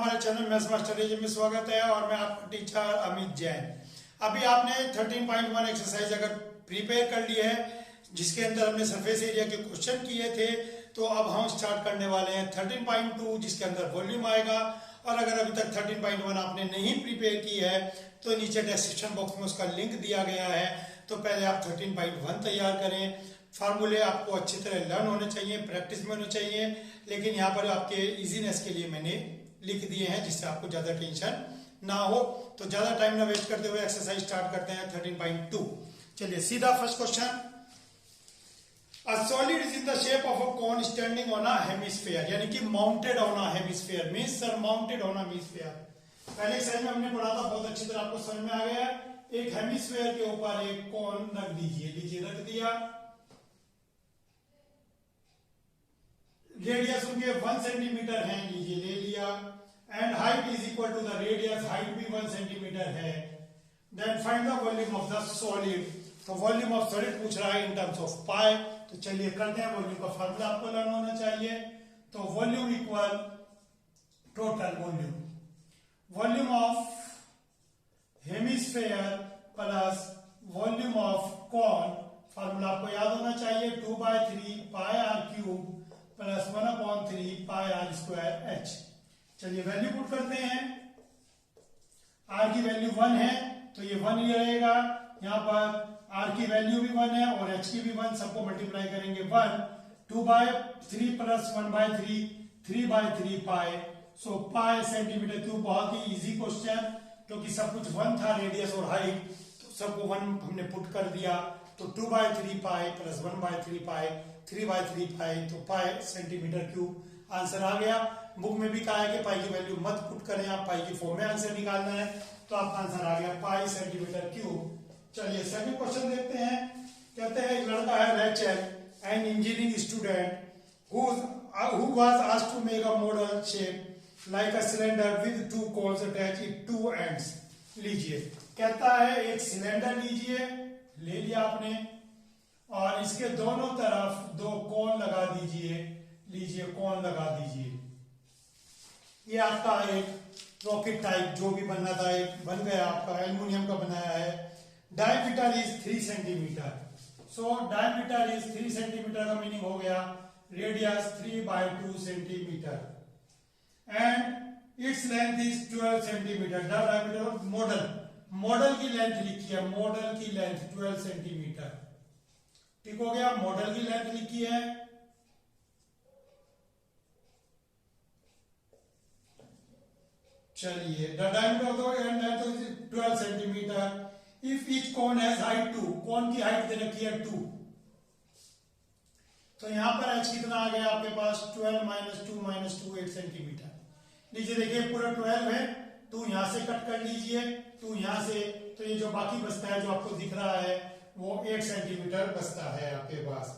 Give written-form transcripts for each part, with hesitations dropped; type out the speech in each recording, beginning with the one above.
हमारे channel maths master एजे में स्वागत है और मैं आपका टीचर अमित जैन। अभी आपने 13.1 एक्सरसाइज अगर प्रिपेयर कर ली है जिसके अंदर हमने सरफेस एरिया के क्वेश्चन किए थे, तो अब हम स्टार्ट करने वाले हैं 13.2 जिसके अंदर वॉल्यूम आएगा। और अगर अभी तक 13.1 आपने नहीं प्रिपेयर की है तो नीचे डिस्क्रिप्शन बॉक्स में उसका लिंक दिया गया है, तो पहले आप 13.1 तैयार करें। फार्मूले आपको अच्छी तरह लर्न होने चाहिए, प्रैक्टिस में होने चाहिए, लेकिन यहाँ पर आपके इजीनेस के लिए मैंने लिख दिए हैं जिससे आपको ज़्यादा टेंशन ना हो। तो ज़्यादा टाइम ना वेस्ट करते हुए एक्सरसाइज स्टार्ट करते हैं 13.2। चलिए सीधा first question. A solid is in the shape of a cone standing on a hemisphere, यानी कि mounted on a hemisphere means surmounted on a hemisphere। पहले एक्सरसाइज में हमने पढ़ा था, बहुत अच्छी तरह आपको समझ में आ गया। एक हेमिस्फीयर के ऊपर एक कोन रख दीजिए, लीजिए रख दिया। रेडियस उनके 1 सेंटीमीटर है, लीजिए ले लिया। And height is equal to the radius, height भी 1 सेंटीमीटर है। Then find the volume of the solid. तो वॉल्यूम ऑफ सॉलिड पूछ रहा है इन टर्म्स ऑफ पाई। तो चलिए करते हैं, वॉल्यूम का फार्मूला आपको लर्न होना चाहिए। तो volume equal total volume, volume of hemisphere plus volume of cone. Formula आपको याद होना चाहिए 2/3 pi r cube plus 1/3 pi r square h. चलिए वैल्यू पुट करते हैं। आर की वैल्यू 1 है तो ये 1 ही रहेगा। यहां पर आर की वैल्यू भी 1 है और एच की भी 1, सबको मल्टीप्लाई करेंगे 1। 2/3 प्लस 1/3 3/3 पाई। सो पाई सेंटीमीटर क्यूब। बहुत ही इजी क्वेश्चन, क्योंकि सब कुछ 1 था, रेडियस और हाइट, तो सबको 1 हमने पुट कर दिया। तो 2/3 पाई प्लस 1/3 पाई 3/3 पाई, तो पाई सेंटीमीटर क्यूब आंसर आ गया। बुक में भी कहा है कि पाई की वैल्यू मत पुट करें, आप पाई की फॉर्म में आंसर निकालना है, तो आपका आंसर आ गया पाई सेंटीमीटर क्यूब। चलिए सेकंड क्वेश्चन देखते हैं। कहते हैं एक लड़का है Rachel, an engineering student who was asked to make a model shape like a cylinder with 2 cones attached at 2 ends। लीजिए कहता है एक सिलेंडर लीजिए, ले लिया आपने, और इसके दोनों तरफ 2 कोन लगा दीजिए, लीजिए कोन लगा दीजिए। ये आपका एक रॉकेट टाइप जो भी बनना था एक बन गया, आपका एल्युमिनियम का बनाया है। Diameter is 3 centimetre. So diameter is 3 centimetre का मीनिंग हो गया radius 3/2 centimetre and its length is 12 centimetre. Diameter of model, model की लेंथ लिखी है, मॉडल की लेंथ 12 सेंटीमीटर। ठीक हो गया, मॉडल की लेंथ लिखी है। चलिए the diameter of the end length is 12 centimetre. If each cone has height 2, कोन की हाइट दे रखी है 2, तो यहां पर h कितना आ गया आपके पास 12 - 2 - 2 8 सेंटीमीटर। लीजिए देखिए पूरा 12 है, 2 यहां से कट कर लीजिए, 2 यहां से, तो ये जो बाकी बचता है जो आपको दिख रहा है वो 8 सेंटीमीटर बचता है आपके पास।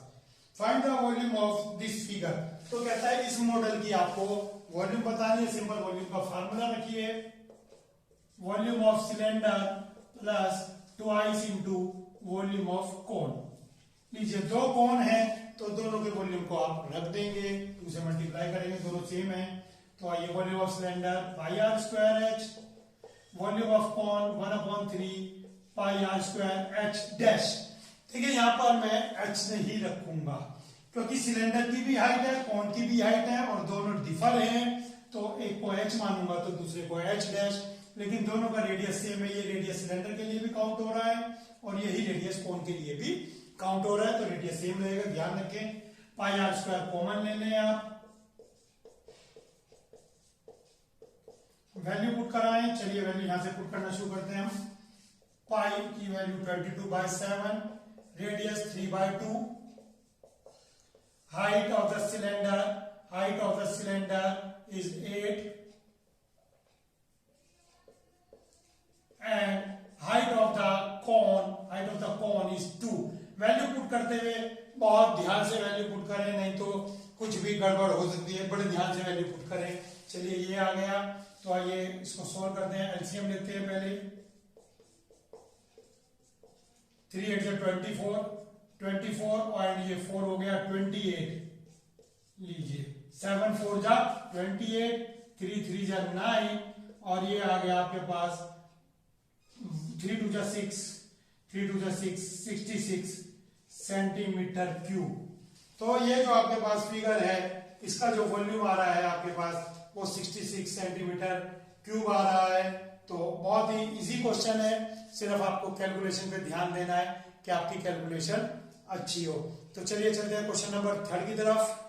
Find the volume of this figure. तो कहता है इस मॉडल की आपको वॉल्यूम बतानी है। सिंपल वॉल्यूम का फार्मूला रखिए, volume of cylinder plus twice into volume of कोन। लीजिए 2 कोन है तो दोनों के वॉल्यूम को आप रख देंगे, 2 से मल्टीप्लाई करेंगे, दोनों सेम है। तो आइए volume of cylinder pi r square h, volume of cone 1/3 pi r square h dash. ठीक है, यहां पर मैं एच नहीं रखूंगा क्योंकि सिलेंडर की भी हाइट है, कोन की भी हाइट है और दोनों डिफर हैं, तो एक को एच मानूंगा तो दूसरे को एच डैश। लेकिन दोनों का रेडियस सेम है, ये रेडियस सिलेंडर के लिए भी काउंट हो रहा है और यही रेडियस कोन के लिए भी काउंट हो रहा है, तो रेडियस सेम रहेगा, ध्यान रखें। पाई आर स्क्वायर कॉमन ले लें आप, वैल्यू पुट कराएं। चलिए वैल्यू यहां से पुट करना शुरू करते हैं हम। पाई की value 22/7, radius 3/2, height of the cylinder is 8 and height of the cone is 2। Value put करते हुए बहुत ध्यान से वैल्यू पुट करें, नहीं तो कुछ भी गड़बड़ हो सकती है, बड़े ध्यान से वैल्यू पुट करें। चलिए ये आ गया, तो आइए इसको सोल्व करते हैं। एलसीएम लेते हैं पहले। 3 8 से 24 और ये 4 हो गया 28। लीजिए 7 4 जा 28, 3 3 जा 9 और ये आ गया आपके पास 3 2 जा 6, 3 2 जा 6, 66 सेंटीमीटर क्यूब। तो ये जो आपके पास फिगर है इसका जो वॉल्यूम आ रहा है आपके पास वो 66 सेंटीमीटर क्यूब आ रहा है। तो बहुत ही इजी क्वेश्चन है, सिर्फ आपको कैलकुलेशन पे ध्यान देना है कि आपकी कैलकुलेशन अच्छी हो। तो चलिए चलते हैं क्वेश्चन नंबर 3 की तरफ।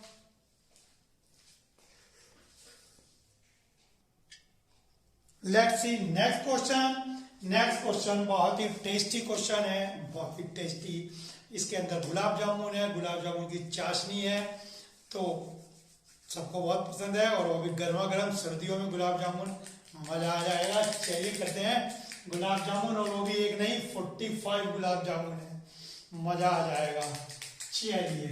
Let's see next question. Next question बहुत ही टेस्टी क्वेश्चन है, बहुत ही टेस्टी। इसके अंदर गुलाब जामुन है, गुलाब जामुन की चाशनी है, तो सबको बहुत पसंद है और वो भी गर्मा गर्म सर्दियों में गुलाब जामुन, मजा आ जाएगा। चलिए करते हैं गुलाब जामुन, और वो भी एक नहीं 45 गुलाब जामुन है, मजा आ जाएगा। चलिए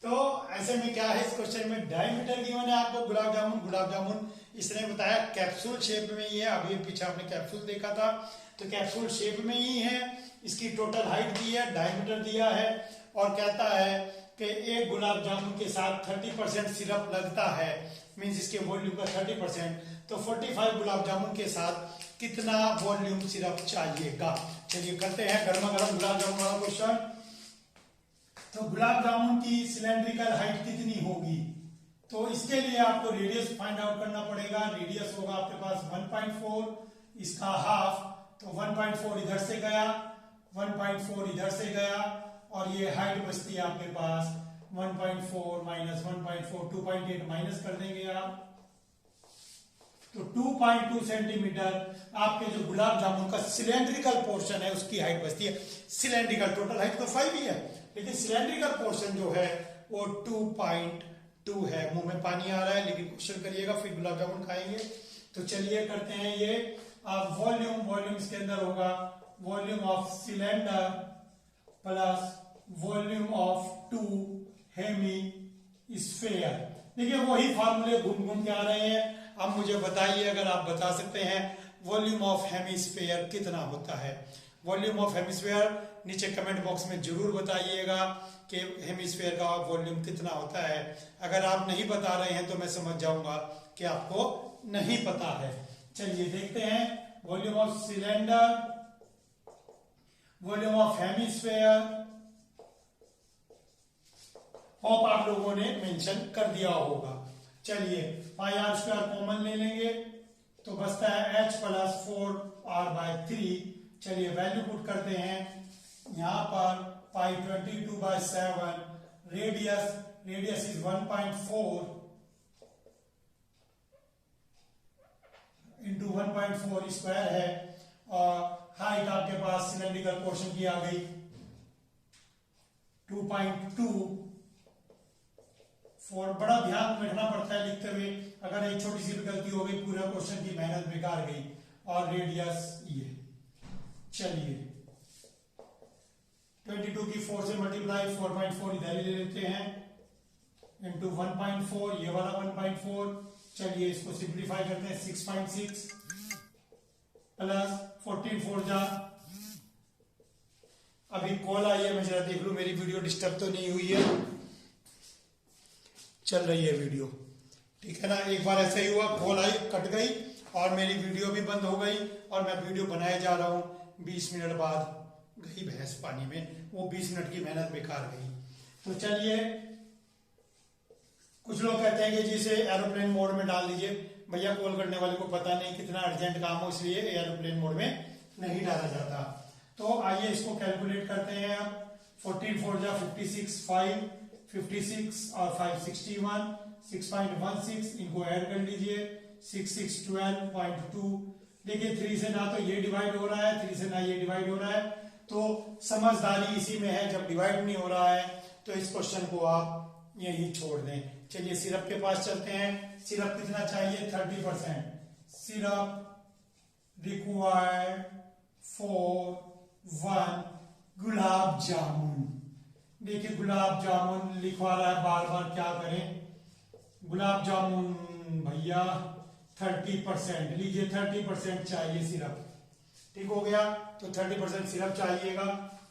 तो ऐसे में क्या है, इस क्वेश्चन में डायमीटर गिवन है आपको गुलाब जामुन इसने बताया कैप्सूल शेप में ही है। अभी पीछे आपने कैप्सूल देखा था, तो कैप्सूल शेप में ही है। इसकी टोटल हाइट दी है, डायमीटर दिया है, और कहता है कि एक गुलाब जामुन के साथ 30% सिरप लगता है, मींस इसके वॉल्यूम का 30%। तो 45 गुलाब जामुन के साथ कितना वॉल्यूम सिरप चाहिएगा। चलिए करते हैं गर्मा गर्म गुलाब जामुन वाला क्वेश्चन। तो गुलाब जामुन की सिलेंड्रिकल हाइट कितनी होगी, तो इसके लिए आपको रेडियस फाइंड आउट करना पड़ेगा। रेडियस होगा आपके पास 1.4, इसका हाफ, तो 1.4 इधर से गया, 1.4 इधर से गया, और ये हाइट बचती है आपके पास 1.4 माइनस 1.4, 2.8 माइनस कर देंगे आप, तो 2.2 सेंटीमीटर आपके जो गुलाब जामुन का सिलेंड्रिकल पोर्शन है उसकी हाइट बचती है। सिलेंड्रिकल, टोटल हाइट तो 5 ही है, लेकिन सिलेंड्रिकल पोर्शन जो है वो 2.2 है। मुंह में पानी आ रहा है, लेकिन क्वेश्चन करिएगा फिर गुलाब जामुन खाएंगे। तो चलिए करते हैं ये वॉल्यूम इसके अंदर होगा volume of cylinder plus volume of 2 hemisphere. देखिए वही फार्मूले घूम घूम के आ रहे हैं। अब मुझे बताइए, अगर आप बता सकते हैं वॉल्यूम ऑफ हेमिस्फीयर कितना होता है। वॉल्यूम ऑफ हेमिस्फीयर नीचे कमेंट बॉक्स में जरूर बताइएगा कि हेमिस्फीयर का वॉल्यूम कितना होता है। अगर आप नहीं बता रहे हैं तो मैं समझ जाऊंगा कि आपको नहीं पता है। चलिए देखते हैं volume of cylinder, volume of hemisphere. Hope आप लोगों ने मेंशन कर दिया होगा। चलिए पाई आर स्क्वायर कॉमन ले लेंगे, तो बचता है h प्लस 4r/3। चलिए वैल्यू पुट करते हैं यहां पर, पाई 22/7, रेडियस इज 1.4 इंटू 1.4 स्क्वायर है, और हाइट आपके पास सिलेंड्रिकल पोर्शन की आ गई 2.2। बड़ा ध्यान रखना पड़ता है लिखते हुए, अगर एक छोटी सी भी गलती हो गई पूरा क्वेश्चन की मेहनत बेकार गई। और रेडियस ये, चलिए 22 की 4 से मल्टीप्लाई, 4.4 इधर ही ले लेते हैं, इंटू 1.4, ये वाला 1.4। चलिए इसको सिंप्लीफाई करते हैं, 6.6 प्लस 14 4 जा। अभी कॉल आई है, मैं जरा देख लूं मेरी वीडियो डिस्टर्ब तो नहीं हुई है। चल रही है वीडियो, ठीक है ना। एक बार ऐसा ही हुआ, कॉल आई कट गई और मेरी वीडियो भी बंद हो गई, और मैं वीडियो बनाए जा रहा हूं, 20 मिनट बाद गई भैंस पानी में, वो 20 मिनट की मेहनत बेकार गई। तो चलिए कुछ लोग कहते हैं कि जिसे एरोप्लेन मोड में डाल दीजिए। भैया कॉल करने वाले को पता नहीं कितना अर्जेंट काम हो, इसलिए एरोप्लेन मोड में नहीं डाला जाता। तो आइए इसको कैलकुलेट करते हैं। 14 4 जा 56, 5 56 और 5 61, 6.16, इनको ऐड कर लीजिए, 6 6 12.2। देखिए 3 से ना तो ये डिवाइड हो रहा है, 3 से ना ये डिवाइड हो रहा है, तो समझदारी इसी में है, जब डिवाइड नहीं हो रहा है तो इस क्वेश्चन को आप यही छोड़ दें। चलिए सिरप के पास चलते हैं। सिरप कितना चाहिए, 30%। Syrup required for 1 gulab jamun. देखिए गुलाब जामुन लिखवा रहा है बार बार, क्या करें। गुलाब जामुन भैया 30% लीजिए, 30% चाहिए सिरप, ठीक हो गया। तो 30% सिरप चाहिएगा।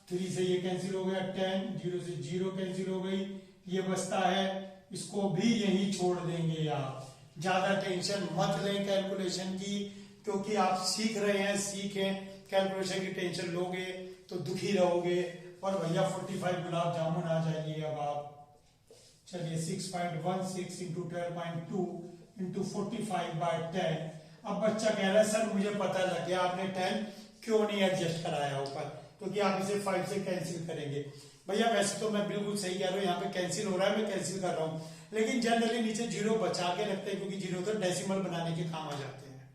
3 से ये कैंसिल हो गया, 10, 0 से 0 कैंसिल हो गई, ये बचता है, इसको भी यही छोड़ देंगे आप। ज्यादा टेंशन मत लें कैलकुलेशन की, क्योंकि आप सीख रहे हैं, सीखें। कैलकुलेशन की टेंशन लोगे तो दुखी रहोगे। और भैया 45 गुलाब जामुन आ जाइए अब आप। चलिए 6.16 इंटू 12.2 इंटू 45/10। अब बच्चा कह रहा है सर मुझे पता लग गया, आपने 10 क्यों नहीं एडजस्ट कराया ऊपर, क्योंकि आप इसे 5 से कैंसिल करेंगे। भैया वैसे तो मैं बिल्कुल सही कह रहा हूँ, यहाँ पे कैंसिल हो रहा है, मैं कैंसिल कर रहा हूँ, लेकिन जनरली नीचे जीरो बचा के रखते हैं, क्योंकि जीरो तो डेसिमल बनाने के काम आ जाते हैं,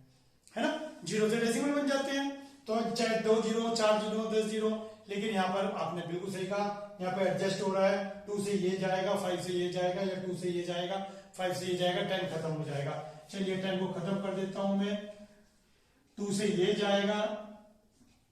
है ना। जीरो से डेसिमल बन जाते हैं, तो चाहे 2 जीरो 4 जीरो 10 जीरो। लेकिन यहाँ पर आपने बिल्कुल सही कहा, यहाँ पे एडजस्ट हो रहा है, 2 से ये जाएगा, 5 से ये जाएगा, या 2 से ये जाएगा, 5 से ये जाएगा, 10 खत्म हो जाएगा। चलिए 10 को खत्म कर देता हूं मैं, 2 से ये जाएगा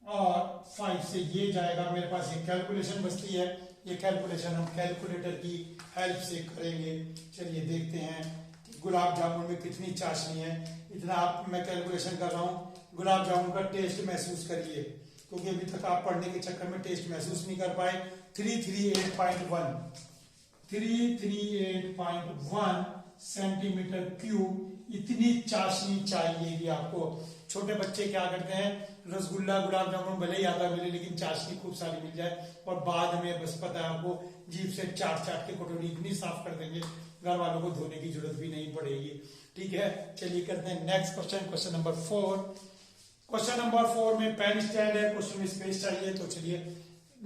और 5 से ये जाएगा। मेरे पास ये कैलकुलेशन बचती है, ये कैलकुलेशन हम कैलकुलेटर की हेल्प से करेंगे। चलिए देखते हैं कि गुलाब जामुन में कितनी चाशनी है। इतना आप मैं कैलकुलेशन कर रहा हूँ, गुलाब जामुन का टेस्ट महसूस करिए, क्योंकि अभी तक आप पढ़ने के चक्कर में टेस्ट महसूस नहीं कर पाए। 338.1 सेंटीमीटर क्यूब इतनी चाशनी चाहिएगी आपको। छोटे बच्चे क्या करते हैं, रसगुल्ला गुलाब जामुन भले ही आधा मिले, लेकिन चाशनी खूब सारी मिल जाए, और बाद में बस पता है आपको जीभ से चाट चाट के कटोरी इतनी साफ कर देंगे, घर वालों को धोने की जरूरत भी नहीं पड़ेगी। ठीक है, चलिए करते हैं next question, question number 4। Question number 4 में पेन स्टैंड है, क्वेश्चन में स्पेस चाहिए, तो चलिए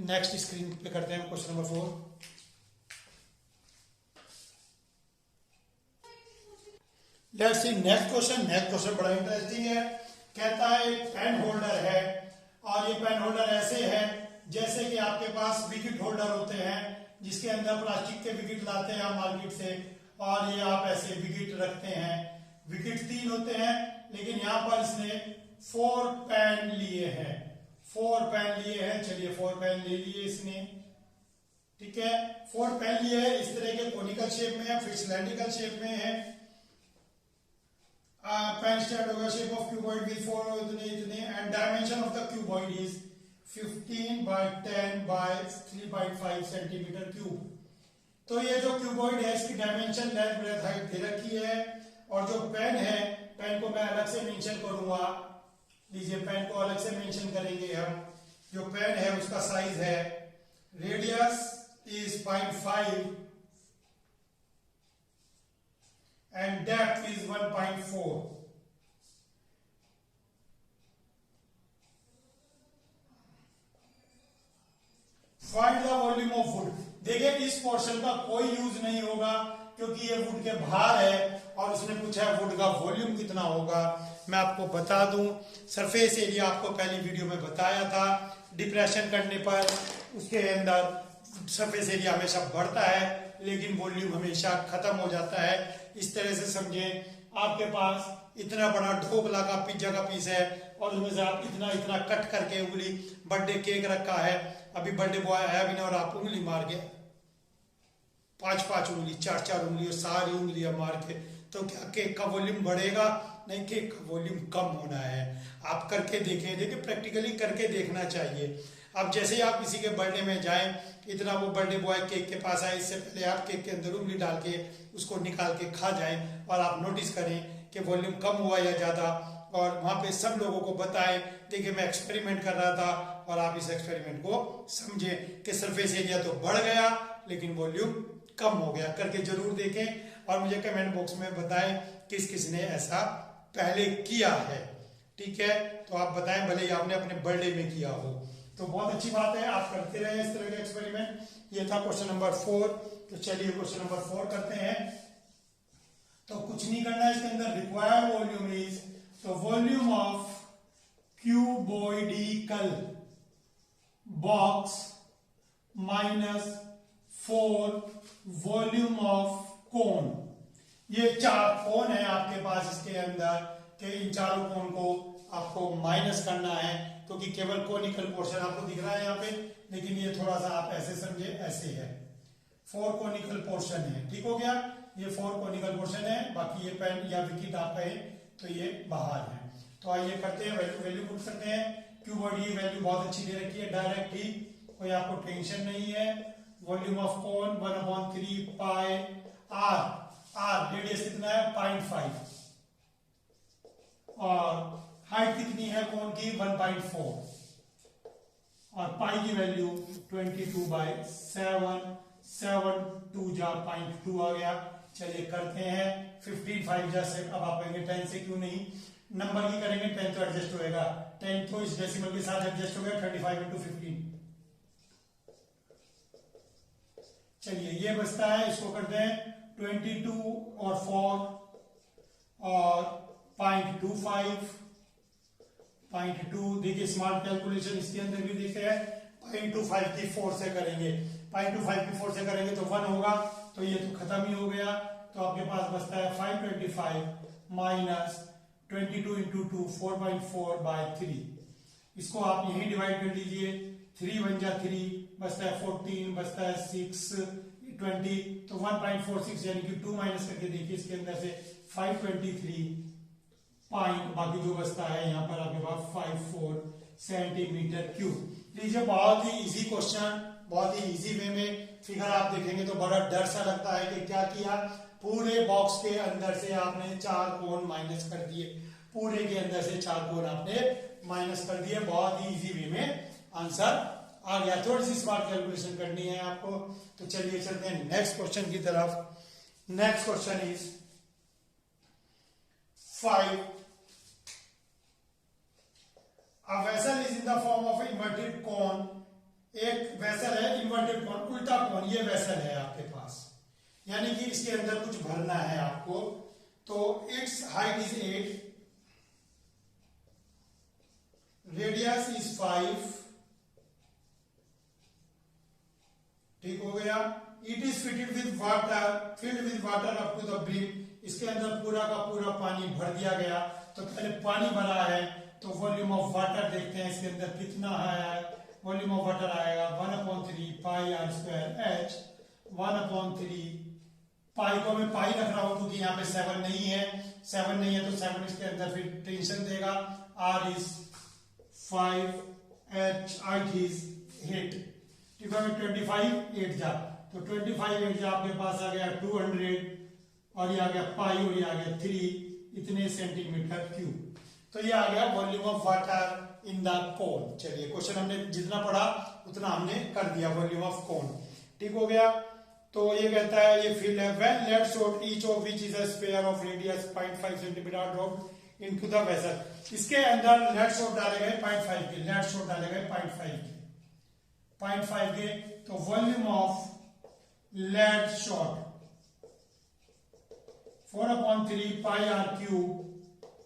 नेक्स्ट स्क्रीन पे करते हैं question number 4। Let's see next question. Next question बड़ा इंटरेस्टिंग है। कहता है एक पेन होल्डर है, और ये पेन होल्डर ऐसे है जैसे कि आपके पास विकेट होल्डर होते हैं, जिसके अंदर प्लास्टिक के विकेट लाते हैं मार्केट से, और ये आप ऐसे विकेट रखते हैं। विकेट 3 होते हैं, लेकिन यहां पर इसने 4 पेन लिए हैं, 4 पेन लिए हैं। चलिए 4 पेन ले लिए इसने, ठीक है। 4 पेन लिए हैं, इस तरह के कोनिकल शेप में है, फिर सिलेंड्रिकल शेप में है। पेन स्टैंड होगा शेप ऑफ क्यूबॉइड विद 4 इतने, and dimension of the cuboid is 15/10/3.5 centimetre cube. तो ये जो क्यूबॉइड है इसकी डायमेंशन लेंथ ब्रेथ हाइट दे रखी है, और जो पेन है, पेन को मैं अलग से मेंशन करूंगा। लीजिए पेन को अलग से मेंशन करेंगे हम। जो पेन है उसका साइज है, radius is 0.5 and depth is 1.4. Find the volume of wood. देखिए इस पोर्शन का कोई यूज नहीं होगा, क्योंकि ये वुड के बाहर है, और उसने पूछा है वुड का वॉल्यूम कितना होगा। मैं आपको बता दूं, सरफेस एरिया आपको पहली वीडियो में बताया था, डिप्रेशन करने पर उसके अंदर सरफेस एरिया हमेशा बढ़ता है, लेकिन वॉल्यूम हमेशा खत्म हो जाता है। इस तरह से समझें, आपके पास इतना बड़ा ढोकला का पिज्जा का पीस है, और उसमें से आप इतना इतना कट करके उंगली, बर्थडे केक रखा है, अभी बर्थडे बॉय आया भी नहीं, और आप उंगली मार के 5-5 उंगली 4-4 उंगली सारी उंगलियां मार के, तो क्या केक का वॉल्यूम बढ़ेगा? नहीं, केक का वॉल्यूम कम होना है। आप करके देखें, देखिए प्रैक्टिकली करके देखना चाहिए। अब जैसे ही आप किसी के बर्थडे में जाएं, इतना वो बर्थडे बॉय केक के पास आए, इससे पहले आप केक के अंदर उंगली डाल के उसको निकाल के खा जाएं, और आप नोटिस करें कि वॉल्यूम कम हुआ या ज्यादा, और वहां पे सब लोगों को बताएं, देखिए मैं एक्सपेरिमेंट कर रहा था, और आप इस एक्सपेरिमेंट को समझें कि सरफेस एरिया तो बढ़ गया लेकिन वॉल्यूम कम हो गया। करके जरूर देखें, और मुझे कमेंट बॉक्स में बताएं किस किस ने ऐसा पहले किया है। ठीक है, तो आप बताएं, भले ही आपने अपने बर्थडे में किया हो, तो बहुत अच्छी बात है, आप करते रहे इस तरह के एक्सपेरिमेंट। ये था क्वेश्चन नंबर 4। तो चलिए क्वेश्चन नंबर 4 करते हैं। तो कुछ नहीं करना है इसके अंदर, रिक्वायर्ड वॉल्यूम इज, तो volume of cuboidical box -4 volume of cone. ये 4 कोन है आपके पास इसके अंदर, के इन चारों कोन को आपको माइनस करना है, क्योंकि केवल कोनिकल पोर्शन आपको दिख रहा है यहाँ पे, लेकिन ये थोड़ा सा आप ऐसे समझे, ऐसे है। 4 कोनिकल पोर्शन है, ठीक हो गया। ये 4 कोनिकल पोर्शन है, बाकी ये पेन या विकेट आप कहे तो ये बाहर है। तो आइए करते हैं, वैल्यू पूछ सकते हैं। क्यूबॉइड की वैल्यू बहुत अच्छी दे रखी है, डायरेक्ट ही, कोई आपको टेंशन नहीं है। Volume of cone 1/3 pi r, radius कितना है 0.5 और हाइट कितनी है कोन की 1.4 और पाई की वैल्यू 22/7 7 2 जा 0.2 आ गया। चलिए करते हैं 15 5 जा से। अब आप कहेंगे 10 से क्यों नहीं, नंबर की करेंगे 10 तो एडजस्ट होएगा, 10 तो इस डेसिमल के साथ एडजस्ट हो गया 35 इंटू 15। चलिए ये बचता है, इसको करते हैं 22 और 4 और 0.25 देखिए स्मार्ट कैलकुलेशन इसके अंदर भी देखते हैं 0.25 की 4 से करेंगे, 0.25 की 4 से करेंगे तो 1 होगा, तो ये तो खत्म ही हो गया। तो आपके पास बचता है 525 माइनस 22 इंटू 2 4.4/3। इसको आप यहीं डिवाइड कर लीजिए, 3 1 जा 3 बचता है 14 बचता है 6 20 तो 1.46 यानी कि 2 माइनस करके देखिए इसके अंदर से 523 पॉइंट, बाकी जो बचता है यहाँ पर आपके पास 54 सेंटीमीटर क्यूब। लीजिए बहुत ही इजी क्वेश्चन, बहुत ही इजी वे में फिगर आप देखेंगे तो बड़ा डर सा लगता है कि क्या किया, पूरे बॉक्स के अंदर से आपने 4 कोण माइनस कर दिए, पूरे के अंदर से 4 कोण आपने माइनस कर दिए। बहुत ही इजी वे में आंसर आ गया। थोड़ी सी स्मार्ट कैलकुलेशन करनी है आपको, तो चलिए चलते हैं नेक्स्ट क्वेश्चन की तरफ। Next question is 5 A vessel is in the form of inverted cone। एक वेसल है इन्वर्टेड कॉन, उल्टा कॉन, ये वेसल है आपके पास, यानी कि इसके अंदर कुछ भरना है आपको। तो its height is 8, radius is 5, ठीक हो गया। It is fitted with water, filled with water up to the brim, इसके अंदर पूरा का पूरा पानी भर दिया गया। तो पहले पानी भरा है तो वॉल्यूम ऑफ वाटर देखते हैं इसके अंदर कितना है। वॉल्यूम ऑफ वाटर आएगा 1/3 पाई आर स्क्वायर एच, 1/3 पाई को मैं पाई रख रहा हूं क्योंकि यहाँ पे 7 नहीं है, 7 नहीं है तो 7 इसके अंदर फिर टेंशन देगा। R is 5, height is 8, ठीक है 25 8 जा, तो 25 8 जा आपके पास आ गया 200 और ये आ गया पाई और ये आ गया 3 इतने सेंटीमीटर क्यूब। तो ये आ गया volume of water in the cone. चलिए क्वेश्चन हमने जितना पढ़ा उतना हमने कर दिया, वॉल्यूम ऑफ कोन, ठीक हो गया। तो ये कहता है ये फील्ड है, when lead shot each of which is a sphere of radius 0.5 centimetre drop into the vessel. इसके अंदर लेट शॉट डाले गए 0.5 के, लेट शॉट डाले गए 0.5 के, तो volume of lead shot 4/3 pi r cube,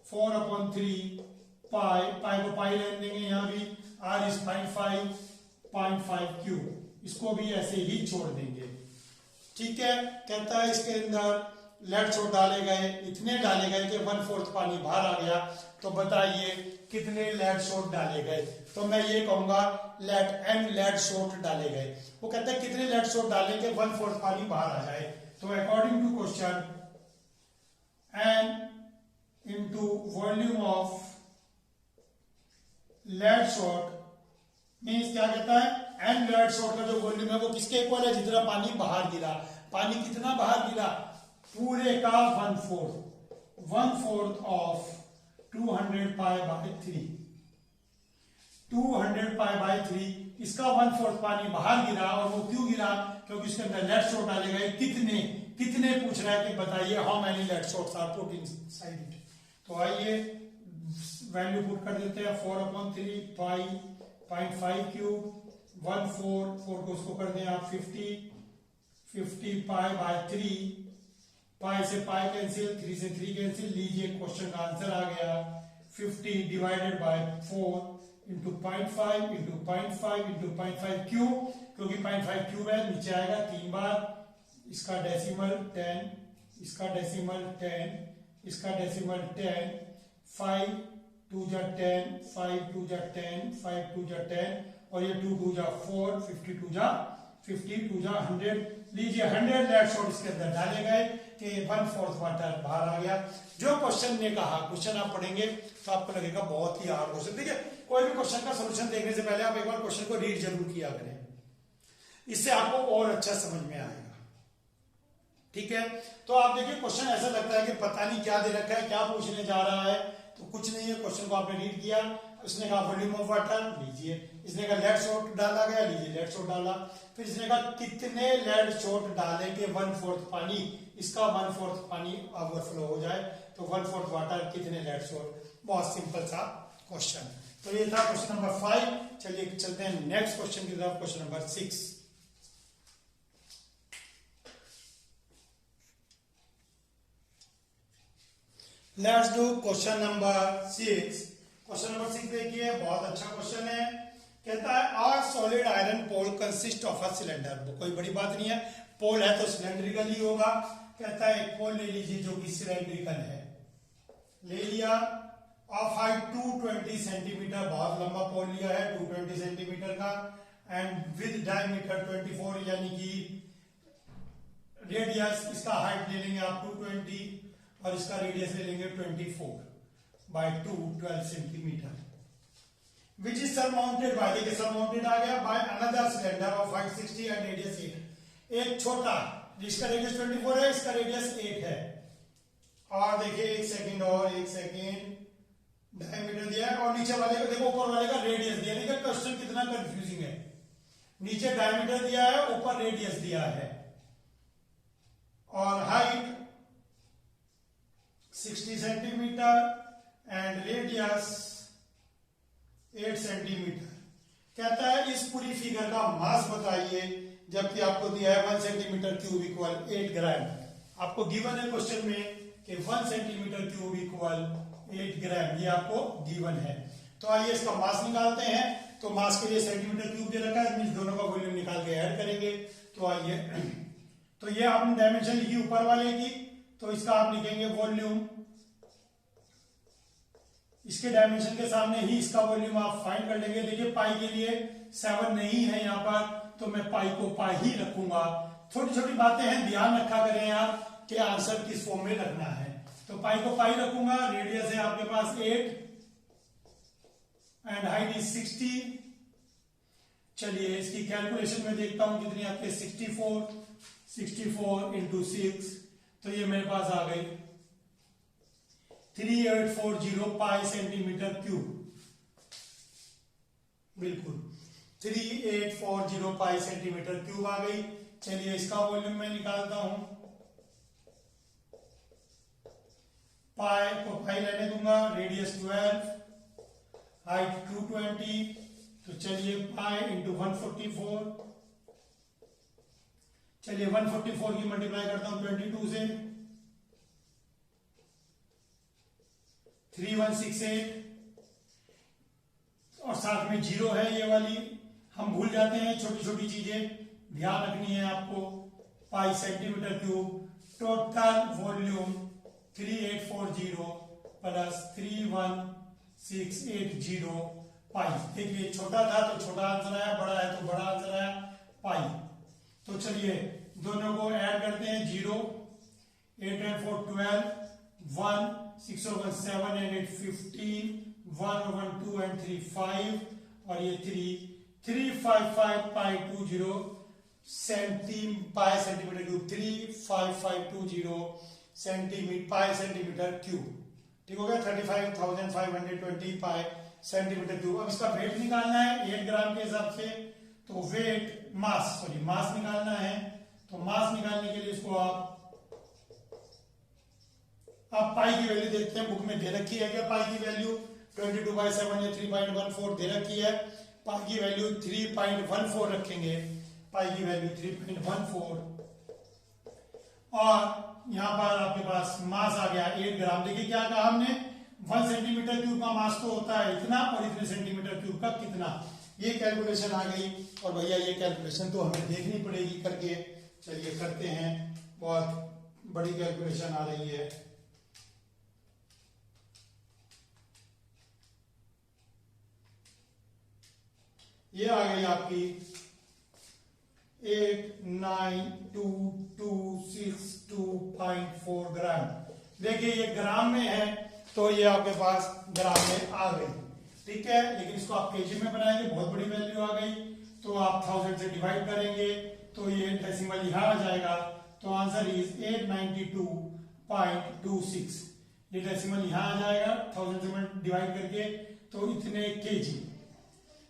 4/3 pi, pi को पाई लेने देंगे यहाँ भी, आर इज 0.5 क्यूब, इसको भी ऐसे ही छोड़ देंगे, ठीक है। कहता है इसके अंदर लेट शॉट डाले गए, इतने डाले गए कि 1/4 पानी बाहर आ गया। तो बताइए कितने लेट शॉट डाले गए, तो मैं ये कहूंगा लेट एन लेट शॉट डाले गए। वो कहता है कितने लेट शॉट डालेंगे 1/4 पानी बाहर आ जाए। तो according to question n into volume of lead shot means क्या कहता है, एन लेट शॉट का जो वॉल्यूम है वो किसके इक्वल है, जितना पानी बाहर गिरा। पानी कितना बाहर गिरा, पूरे का 1/4 ऑफ 200 π/3, 200 π/3 इसका 1/4 पानी बाहर गिरा। और वो क्यों गिरा, क्योंकि इसके अंदर लेट शॉट डाले गए। कितने कितने पूछ रहा है कि बताइए how many lead shots are put inside it. तो आइए वैल्यू पुट कर देते हैं, 4/3 पाई 0.5 क्यूब 1/4 को उसको कर दें आप 50 π/3, पाई से पाई कैंसिल, 3 से 3 कैंसिल, लीजिए क्वेश्चन का आंसर आ गया 50 divided by 4 into 0.5 into 0.5 into 0.5 cube, क्योंकि 0.5 क्यूब है नीचे आएगा 3 बार, इसका डेसिमल 10, इसका डेसिमल 10, इसका डेसिमल 10, 5 2 जा 10, 5 2 जा 10, 5 2 जा 10 और ये 2 2 जा 4, 52 जा 100। लीजिए 100 लेट शॉट इसके अंदर डाले गए कि 1/4 वाटर बाहर आ गया। जो क्वेश्चन ने कहा, क्वेश्चन आप पढ़ेंगे तो आपको लगेगा बहुत ही हार्ड क्वेश्चन। देखिए कोई भी क्वेश्चन का सॉल्यूशन देखने से पहले आप एक बार क्वेश्चन को रीड जरूर किया करें, इससे आपको और अच्छा समझ में आएगा। ठीक है। तो आप देखिए क्वेश्चन ऐसा लगता है कि पता नहीं क्या दे रखा है, क्या पूछने जा रहा है, तो कुछ नहीं है। क्वेश्चन को आपने रीड किया, उसने कहा वॉल्यूम ऑफ वाटर लीजिए, इसने कहा लेड सोट डाला गया, लीजिए लेड सोट डाला, फिर इसने कहा कितने लेड सोट डाले के 1/4 पानी, इसका 1/4 पानी ओवरफ्लो हो जाए, तो 1/4 वाटर कितने लेड सोट। बहुत सिंपल सा क्वेश्चन। तो ये था क्वेश्चन नंबर 5। चलिए चलते हैं नेक्स्ट क्वेश्चन की तरफ, question number 6। Let's do question number 6। Question number 6 देखिए, बहुत अच्छा क्वेश्चन है। कहता है a solid iron pole consist of a cylinder. कोई बड़ी बात नहीं है, पोल है तो सिलेंड्रिकल ही होगा। कहता है एक पोल ले लीजिए जो कि सिलेंड्रिकल है, ले लिया, ऑफ हाइट 220 सेंटीमीटर, बहुत लंबा पोल लिया है 220 सेंटीमीटर का, एंड विद डायमीटर 24, यानी कि रेडियस, इसका हाइट ले लेंगे आप 220 और इसका रेडियस ले लेंगे 24/2 12 centimetre, which is surmounted bye, देखिए सरमाउंटेड आ गया, by another cylinder of height 60 and radius 8। एक छोटा जिसका रेडियस 24 है, इसका रेडियस 8 है, और देखिए एक सेकेंड डायमीटर दिया है, और नीचे वाले को देखो, ऊपर वाले का रेडियस दिया। देखिए क्वेश्चन कितना कंफ्यूजिंग है, नीचे डायमीटर दिया है, ऊपर रेडियस दिया है, और height 60 centimetre and radius 8 centimetre. कहता है इस पूरी फिगर का मास बताइए, जबकि आपको दिया है 1 सेंटीमीटर क्यूब इक्वल 8 ग्राम। आपको गिवन है क्वेश्चन में कि 1 सेंटीमीटर क्यूब इक्वल 8 ग्राम, ये आपको गिवन है। तो आइए इसका मास निकालते हैं। तो मास के लिए सेंटीमीटर क्यूब दे रखा है, मींस दोनों का वॉल्यूम निकाल के ऐड करेंगे। तो आइए, तो ये आपने डायमेंशन लिखी ऊपर वाले की, तो इसका आप लिखेंगे वॉल्यूम, इसके डायमेंशन के सामने ही इसका वॉल्यूम आप फाइंड कर लेंगे। देखिए पाई के लिए 7 नहीं है यहाँ पर, तो मैं पाई को पाई ही रखूंगा। छोटी छोटी बातें हैं, ध्यान रखा करें आप कि आंसर किस फॉर्म में रखना है। तो पाई को पाई रखूंगा, रेडियस है आपके पास 8 एंड हाइट इज 60। चलिए इसकी कैलकुलेशन में देखता हूं कितनी आपके 64 इंटू 6, तो ये मेरे पास आ गई 3840 पाई सेंटीमीटर क्यूब, बिल्कुल 3840 पाई सेंटीमीटर क्यूब आ गई। चलिए इसका वॉल्यूम मैं निकालता हूं, पाई को पाई लेने दूंगा, रेडियस 12, हाइट 220, तो चलिए पाई इंटू 144। चलिए 144 की मल्टीप्लाई करता हूं 22 से, 3168, और साथ में 0 है ये वाली, हम भूल जाते हैं छोटी छोटी चीजें, ध्यान रखनी है आपको। पाई centimetre cube, total volume 3840 plus 31680 पाई। देखिए छोटा था तो छोटा आंसर आया, बड़ा है तो बड़ा आंसर आया पाई। तो चलिए दोनों को ऐड करते हैं, 0 8 and 4 12, 1 6 और 1 7 and 8 15, 1 और 1 2 and 3 5, और ये 355 पाई 20 पाई सेंटीमीटर क्यूब, 35520 सेंटीमीटर पाई सेंटीमीटर क्यूब। ठीक हो गया, 35,520 पाई सेंटीमीटर क्यूब। अब इसका वेट निकालना है 8 ग्राम के हिसाब से, तो वेट मास निकालना है। तो मास निकालने के लिए इसको आप पाई की वैल्यू देखते हैं, बुक में दे रखी है क्या पाई की वैल्यू 22/7 या 3.14 दे रखी है। पाई की वैल्यू 3.14 रखेंगे, पाई की वैल्यू 3.14, और यहां पर आपके पास मास आ गया 8 ग्राम। देखिए क्या कहा हमने, 1 सेंटीमीटर क्यूब का मास तो होता है इतना, और इतने सेंटीमीटर क्यूब का कितना, ये कैलकुलेशन आ गई। और भैया ये कैलकुलेशन तो हमें देखनी पड़ेगी करके, चलिए करते हैं। बहुत बड़ी कैलकुलेशन आ रही है, ये आ गई आपकी 89226.4 ग्राम। देखिए ये ग्राम में है, तो ये आपके पास ग्राम में आ गई, ठीक है। लेकिन इसको आप केजी में बनाएंगे, बहुत बड़ी वैल्यू आ गई, तो आप 1000 से डिवाइड करेंगे तो ये डेसिमल यहां आ जाएगा, तो आंसर इज 892.26। ये डेसिमल यहाँ आ जाएगा 1000 से डिवाइड करके, तो इतने केजी।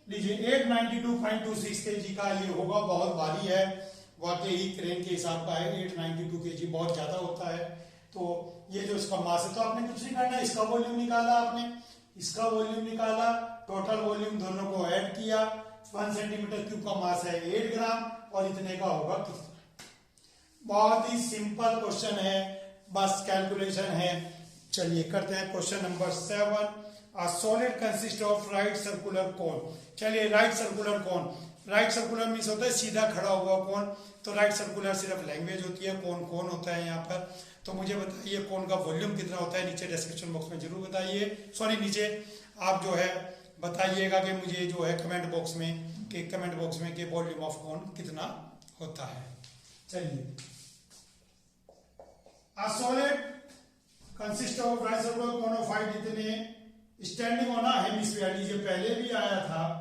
लीजिए 892.26 केजी का ये होगा, बहुत भारी है वाकई ही, क्रेन के हिसाब का है। 892 केजी बहुत ज्यादा होता है। तो ये जो इसका मास है, तो आपने कुछ नहीं करना, इसका वॉल्यूम निकाला आपने, इसका वॉल्यूम निकाला, टोटल वॉल्यूम दोनों को ऐड किया। 1 सेंटीमीटर क्यूब का मास है 8 ग्राम, और इतने का होगा कितना। बहुत ही सिंपल क्वेश्चन है, बस कैलकुलेशन है। चलिए करते हैं question number 7। A solid consists of right circular cone। चलिए राइट सर्कुलर कोन, राइट सर्कुलर मीन्स होता है सीधा खड़ा हुआ कोन, तो राइट सर्कुलर सिर्फ लैंग्वेज होती है, कोन कोन होता है यहाँ पर। तो मुझे बताइए कोन का वॉल्यूम कितना होता है, नीचे डिस्क्रिप्शन बॉक्स में जरूर बताइए, सॉरी नीचे आप जो है बताइएगा कि मुझे जो है कमेंट बॉक्स में कि वॉल्यूम ऑफ कोन कितना होता है। चलिए A solid consists of right circular cone of height इतने स्टैंडिंग ऑन अ हेमिस्फीयर। लीजिए पहले भी आया था,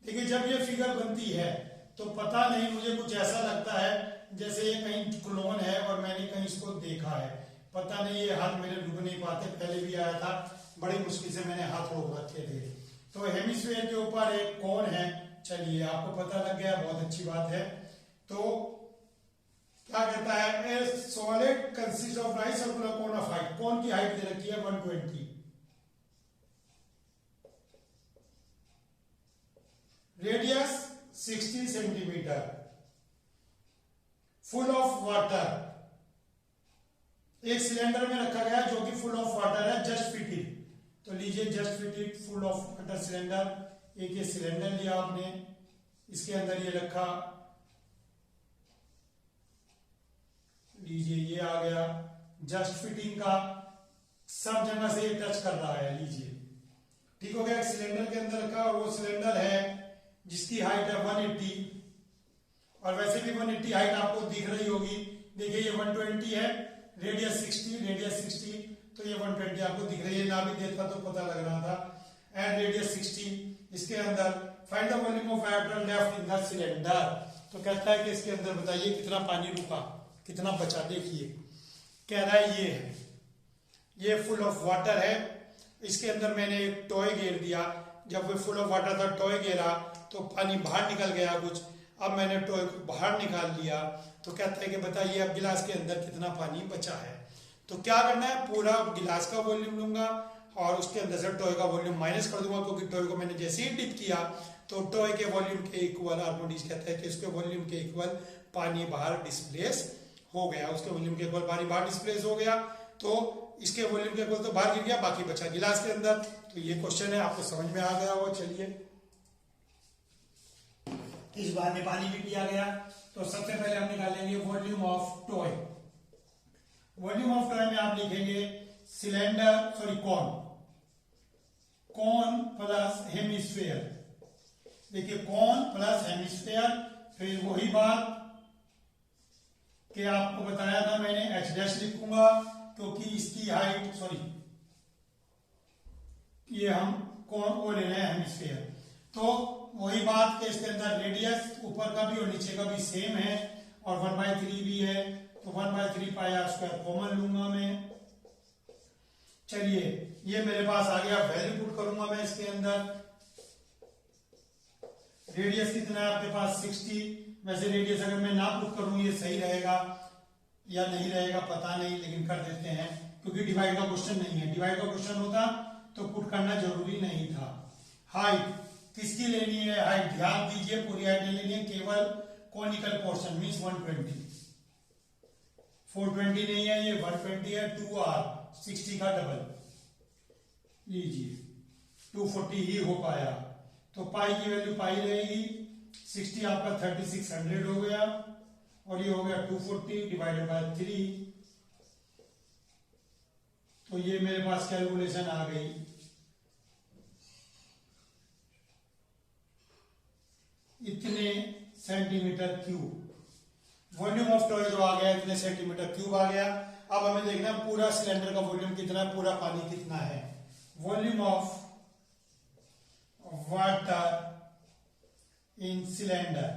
देखिए जब ये फिगर बनती है तो पता नहीं, मुझे कुछ ऐसा लगता है जैसे ये कहीं क्लोन है और मैंने कहीं इसको देखा है, पता नहीं, ये हाथ मेरे रुक नहीं पाते। पहले भी आया था, बड़ी मुश्किल से मैंने हाथ रोक रखे थे। तो हेमिस्फीयर के ऊपर एक कोन है। चलिए आपको पता लग गया, बहुत अच्छी बात है। तो क्या कहता है, a solid consist of right circular cone of height. Cone की हाइट दे रखी है 120, radius 60 centimetre, full of water. एक सिलेंडर में रखा गया जो कि फुल ऑफ वाटर है, जस्ट फिटेड। तो लीजिए just fitted full of water cylinder. एक ये सिलेंडर लिया आपने, इसके अंदर ये रखा, लीजिए ये आ गया जस्ट फिटिंग का, सब जगह से ये टच कर रहा है। लीजिए ठीक हो गया, एक सिलेंडर के अंदर रखा, और वो सिलेंडर है जिसकी हाइट है 180, और वैसे भी 180 हाइट आपको दिख रही होगी। देखिए ये 120 है, रेडियस 60, तो ये 120 आपको दिख रही है, ना भी देखा तो पता लग रहा था। एंड रेडियस 60, इसके अंदर find the volume of water left in the cylinder. तो कहता है कि इसके अंदर बताइए कितना पानी रुका, कितना बचा। देखिए कह रहा है ये फुल ऑफ वाटर है, इसके अंदर मैंने एक टॉय घेर दिया, जब वो फुल ऑफ वाटर था टॉय घेरा तो पानी बाहर निकल गया कुछ, अब मैंने टॉय को बाहर निकाल लिया। तो कहता है कि बताइए अब गिलास के अंदर कितना पानी बचा है। तो क्या करना है, पूरा गिलास का वॉल्यूम लूंगा और उसके अंदर से टॉय का वॉल्यूम माइनस कर दूंगा, क्योंकि टॉय को मैंने जैसे ही डिप किया तो टॉय के वॉल्यूम के इक्वल, आर्किमिडीज कहता है कि उसके वॉल्यूम के इक्वल पानी बाहर डिस्प्लेस हो गया, उसके वॉल्यूम के इक्वल पानी बाहर डिस्प्लेस हो गया। तो इसके वॉल्यूम के इक्वल तो बाहर गिर गया, बाकी बचा गिलास के अंदर। तो ये क्वेश्चन है, आपको समझ में आ गया हो। चलिए इस बार में पानी भी पिया गया, तो सबसे पहले हम निकालेंगे volume of toy. Volume of toy में आप लिखेंगे cylinder, sorry cone plus hemisphere. देखिए कॉन प्लस हेमिस्फीयर, फिर वही बात कि आपको बताया था मैंने, एच डैश लिखूंगा क्योंकि इसकी हाइट, सॉरी ये हम कौन वो ले रहे हैं हेमिस्फीयर। तो वही बात कि इसके अंदर रेडियस ऊपर का भी और नीचे का भी सेम है, और 1/3 भी है, तो 1/3 पाई आर स्क्वायर कॉमन लूंगा मैं। चलिए ये मेरे पास आ गया, वैल्यू पुट करूंगा मैं इसके अंदर। रेडियस कितना है आपके पास 60। वैसे रेडियस अगर मैं ना पुट करूं ये सही रहेगा या नहीं रहेगा पता नहीं, लेकिन कर देते हैं क्योंकि डिवाइड का क्वेश्चन नहीं है। डिवाइड का क्वेश्चन होता तो पुट करना जरूरी नहीं था। हाइट किसकी लेनी है, हाइट ध्यान दीजिए पूरी हाइट नहीं लेनी है, केवल कॉनिकल पोर्शन मींस 120। 420 नहीं है, ये 120 है। 2r 60 का डबल लीजिए, 240 ही हो पाया। तो पाई की वैल्यू पाई रहेगी, 60 आपका 3600 हो गया, और ये हो गया 240 डिवाइडेड बाय 3। तो ये मेरे पास कैलकुलेशन आ गई, इतने centimetre cube. Volume of toy जो आ गया इतने सेंटीमीटर क्यूब आ गया। अब हमें देखना है पूरा सिलेंडर का वॉल्यूम कितना है, पूरा पानी कितना है। Volume of water in cylinder,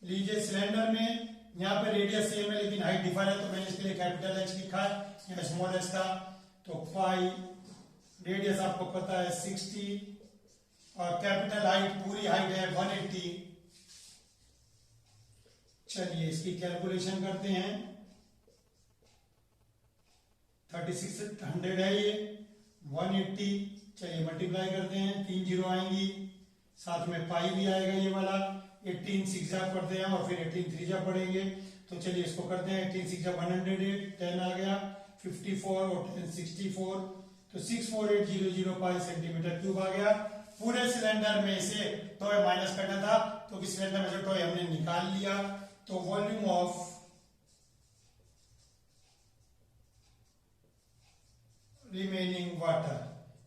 लीजिए सिलेंडर में यहाँ पे रेडियस सेम है लेकिन हाइट डिफर है, तो मैंने इसके लिए कैपिटल एच लिखा है, यहाँ स्मॉल एच था। तो पाई रेडियस आपको पता है 60 और कैपिटल हाइट पूरी हाइट है 180। चलिए इसकी कैलकुलेशन करते हैं। 3600 है ये, 180, चलिए मल्टीप्लाई करते हैं, 3 जीरो आएंगी, साथ में पाई भी आएगा ये वाला। 18 6 जा पढ़ते हैं और फिर 18 3 जा पढ़ेंगे। तो चलिए इसको करते हैं, 18 6 जा 108, 10 आ गया, 54 और 10 64, तो 64800 पाई सेंटीमीटर क्यूब आ गया। पूरे सिलेंडर में से टॉय माइनस करना था, तो सिलेंडर में से टॉय हमने निकाल लिया। तो वॉल्यूम ऑफ रिमेनिंग वाटर,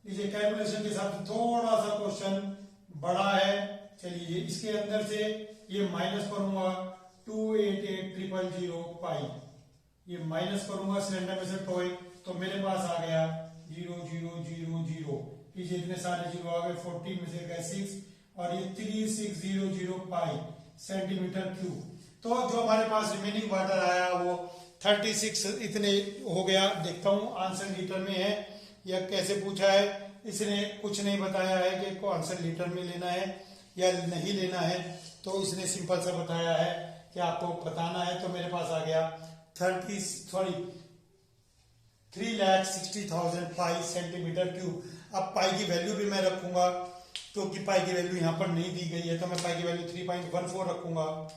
लीजिए कैलकुलेशन के हिसाब से थोड़ा सा क्वेश्चन बड़ा है। चलिए इसके अंदर से ये माइनस करूंगा 288,000 पाई, ये माइनस करूंगा सिलेंडर में से टॉय, तो मेरे पास आ गया 0 0 0 0। लीजिए इतने सारे जीरो आ गए, 14 में से गए 6 और ये 3600 पाई सेंटीमीटर क्यूब। तो जो हमारे पास रिमेनिंग वाटर आया वो 36 इतने हो गया। देखता हूं आंसर लीटर में है या कैसे पूछा है, इसने कुछ नहीं बताया है कि को आंसर लीटर में लेना है या नहीं लेना है, तो इसने सिंपल सा बताया है कि आपको बताना है। तो मेरे पास आ गया 3,60,000 पाई सेंटीमीटर क्यूब। अब पाई की वैल्यू भी मैं रखूंगा, क्योंकि पाई की वैल्यू यहां पर नहीं दी गई है, तो मैं पाई की वैल्यू 3.14 रखूंगा।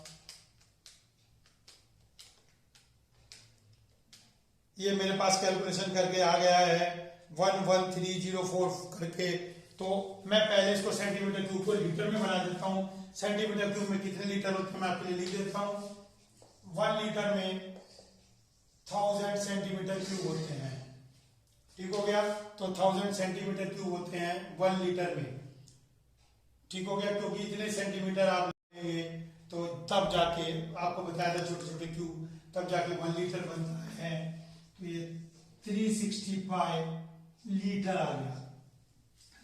ये मेरे पास कैलकुलेशन करके आ गया है 11304 करके। तो मैं पहले इसको सेंटीमीटर क्यूब को लीटर में बना देता हूं। सेंटीमीटर क्यूब में कितने लीटर होते हैं मैं आपके लिए लिख देता हूं। 1 लीटर में 1000 सेंटीमीटर क्यूब होते हैं, ठीक हो गया। तो 1000 सेंटीमीटर क्यूब होते हैं 1 लीटर में, ठीक हो गया। क्योंकि इतने सेंटीमीटर आप लेंगे तो तब जाके आपको बताया था छोटे छोटे क्यूब, तब जाके 1 लीटर बनता है। तो ये 365 लीटर आ गया,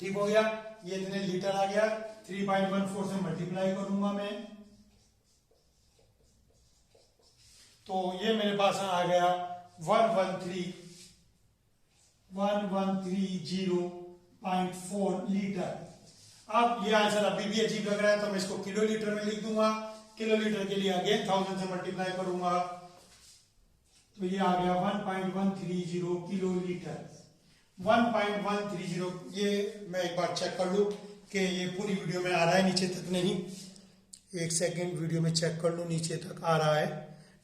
ठीक हो गया। ये इतने लीटर आ गया, 3.14 से मल्टीप्लाई करूंगा मैं, तो ये मेरे पास आ गया 1130.4 लीटर। अब ये आंसर अभी भी अजीब लग रहा है, तो मैं इसको किलो लीटर में लिख दूंगा। किलो लीटर के लिए अगेन 1000 से मल्टीप्लाई करूंगा, तो ये आ गया 1.130 किलो लीटर। 1.130, ये मैं एक बार चेक कर लूं कि ये पूरी वीडियो में आ रहा है, नीचे तक नहीं। एक सेकेंड, वीडियो में चेक कर लूं, नीचे तक आ रहा है,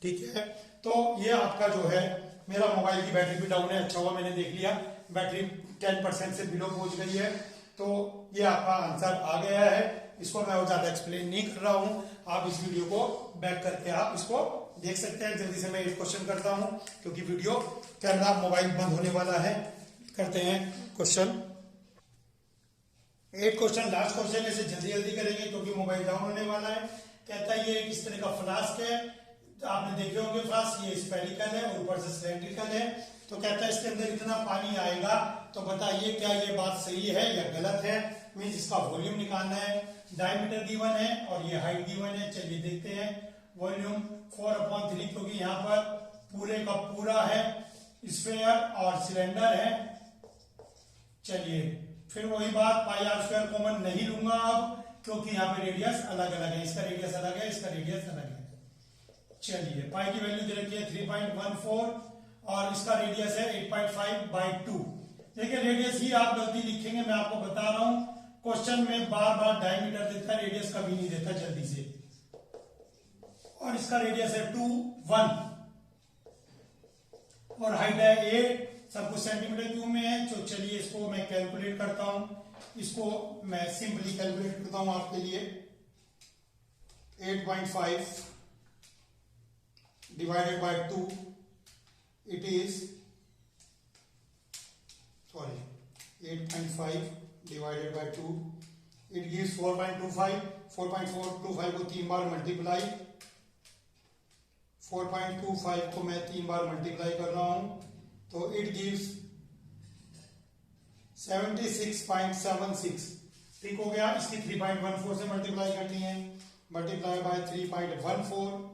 ठीक है। तो ये आपका जो है, मेरा मोबाइल की बैटरी भी डाउन है, अच्छा हुआ मैंने देख लिया, बैटरी 10% से बिलो पहुंच गई है। तो ये आपका आंसर आ गया है। इसको मैं और ज्यादा एक्सप्लेन नहीं कर रहा हूं, आप इस वीडियो को बैक करके आप इसको देख सकते हैं। जल्दी से मैं एक क्वेश्चन करता हूं, क्योंकि वीडियो कैमरा मोबाइल बंद होने वाला है। करते हैं क्वेश्चन 8 क्वेश्चन, लास्ट क्वेश्चन है, इसे जल्दी जल्दी करेंगे क्योंकि मोबाइल डाउन होने वाला है। कहता है ये किस तरह का फ्लास्क है, तो आपने देखे होंगे फ्लास्क, ये स्फेरिकल है और ऊपर से सिलेंड्रिकल है। तो कहता है इसके अंदर इतना पानी आएगा, तो बताइए क्या ये बात सही है या गलत है। मीन्स इसका वॉल्यूम निकालना है, डायमीटर गिवन है और ये हाइट गिवन है। चलिए देखते हैं। वॉल्यूम 4/3, क्योंकि यहाँ पर पूरे का पूरा है स्फेयर और सिलेंडर है। चलिए फिर वही बात, पाई आर स्क्वायर कॉमन नहीं लूंगा अब, क्योंकि यहाँ पे रेडियस अलग अलग है, इसका रेडियस अलग है, इसका रेडियस अलग है। चलिए पाई की वैल्यू दे रखी है 3.14 और इसका रेडियस है 8.5/2। देखिए रेडियस ही आप गलती लिखेंगे, मैं आपको बता रहा हूं। क्वेश्चन में बार बार डायमीटर देता है, रेडियस कभी नहीं देता जल्दी से। और इसका रेडियस है 2 1 और हाइट है 8, सब कुछ सेंटीमीटर क्यूब में है। तो चलिए इसको मैं कैलकुलेट करता हूं, इसको मैं सिंपली कैलकुलेट करता हूं आपके लिए। 8.5 divided by 2, it is 8.5 divided by 2, it gives 4.25। 4.425 को 3 बार मल्टीप्लाई, 4.25 को मैं 3 बार मल्टीप्लाई कर रहा हूं, तो इट गिव्स 76.76। ठीक हो गया। इसकी 3.14 से मल्टीप्लाई करनी है, मल्टीप्लाई बाय 3.14,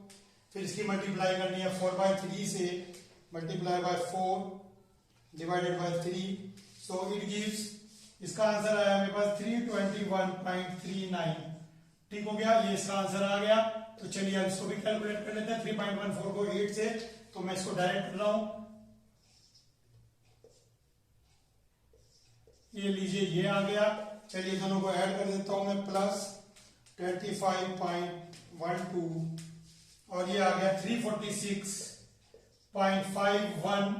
फिर इसकी मल्टीप्लाई करनी है 4/3 से, multiply by 4 divided by 3, so it gives, इसका आंसर आया मेरे पास 321.39। ठीक हो गया, ये इसका आंसर आ गया। तो चलिए अब इसको भी कैलकुलेट कर लेते हैं। 3.14 को 8 से, तो मैं इसको डायरेक्ट कर रहा हूं। ये लीजिए, ये आ गया। चलिए दोनों को ऐड कर देता हूं मैं, प्लस 25.12 और ये आ गया 346.51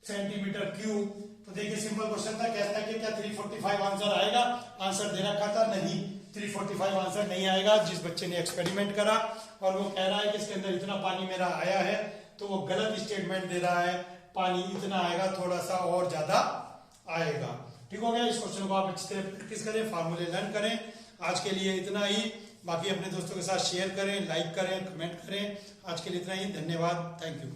सेंटीमीटर क्यूब। तो देखिए सिंपल क्वेश्चन था, कहता है कि क्या 345 आंसर आएगा? आंसर दे रखा था नहीं, 345 आंसर नहीं आएगा। जिस बच्चे ने एक्सपेरिमेंट करा और वो कह रहा है कि इसके अंदर इतना पानी मेरा आया है, तो वो गलत स्टेटमेंट दे रहा है। पानी इतना आएगा, थोड़ा सा और ज्यादा आएगा। ठीक हो गया। इस क्वेश्चन को आप अच्छी तरह प्रैक्टिस करें, फार्मूले लर्न करें। आज के लिए इतना ही। बाकी अपने दोस्तों के साथ शेयर करें, लाइक करें, कमेंट करें। आज के लिए इतना ही। धन्यवाद, थैंक यू।